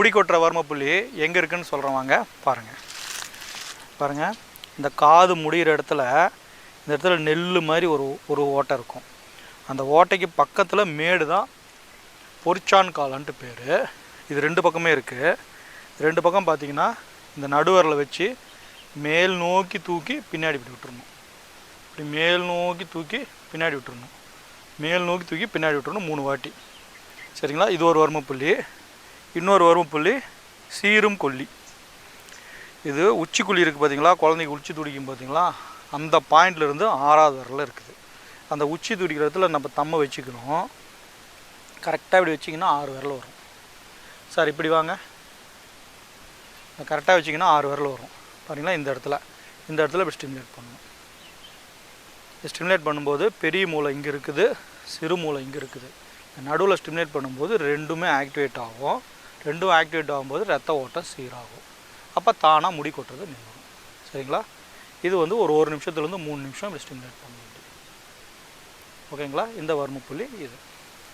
முடி கொட்டுற வர்மப்புள்ளி எங்கே இருக்குன்னு சொல்கிறேன் வாங்க பாருங்கள் இந்த காது முடிகிற இடத்துல இந்த இடத்துல நெல் மாதிரி ஒரு ஓட்டை இருக்கும். அந்த ஓட்டைக்கு பக்கத்தில் மேடு தான் பொறிச்சான் காலன்ட்டு பேர். இது ரெண்டு பக்கமே இருக்குது. ரெண்டு பக்கம் பார்த்திங்கன்னா இந்த நடுவரில் வச்சு மேல் நோக்கி தூக்கி பின்னாடி இப்படி விட்டுறணும். இப்படி மேல் நோக்கி தூக்கி பின்னாடி விட்டுறணும். மேல் நோக்கி தூக்கி பின்னாடி விட்டுறணும் 3 வாட்டி. சரிங்களா? இது ஒரு வர்மப்புள்ளி. இன்னொரு வர்மப்புள்ளி சீரும் கொல்லி. இது உச்சிக்குழி இருக்குது பார்த்தீங்களா, குழந்தைக்கு உச்சி துடிக்கும் பார்த்தீங்களா, அந்த பாயிண்ட்லேருந்து 6வது விரலில் இருக்குது. அந்த உச்சி துடிக்கிற இடத்துல நம்ம தம்மை வச்சுக்கணும். கரெக்டாக இப்படி வச்சிங்கன்னா 6 விரல் வரும். சார் இப்படி வாங்க, கரெக்டாக வச்சிங்கன்னா 6 விரல் வரும். பாருங்களா? இந்த இடத்துல இப்படி ஸ்டிமுலேட் பண்ணணும். ஸ்டிமுலேட் பண்ணும்போது பெரிய மூளை இங்கே இருக்குது, சிறு மூளை இங்கே இருக்குது. நடுவில் ஸ்டிமுலேட் பண்ணும்போது ரெண்டுமே ஆக்டிவேட் ஆகும். ரெண்டும் ஆக்டிவேட் ஆகும்போது ரத்த ஓட்டம் சீராகும். அப்போ தானாக முடி கொட்டுறது நின்றுடும். சரிங்களா? இது வந்து ஒரு நிமிஷத்துலேருந்து 3 நிமிஷம் இப்படி ஸ்டிமுலேட் பண்ண வேண்டியது. ஓகேங்களா? இந்த வர்மப்புள்ளி இது.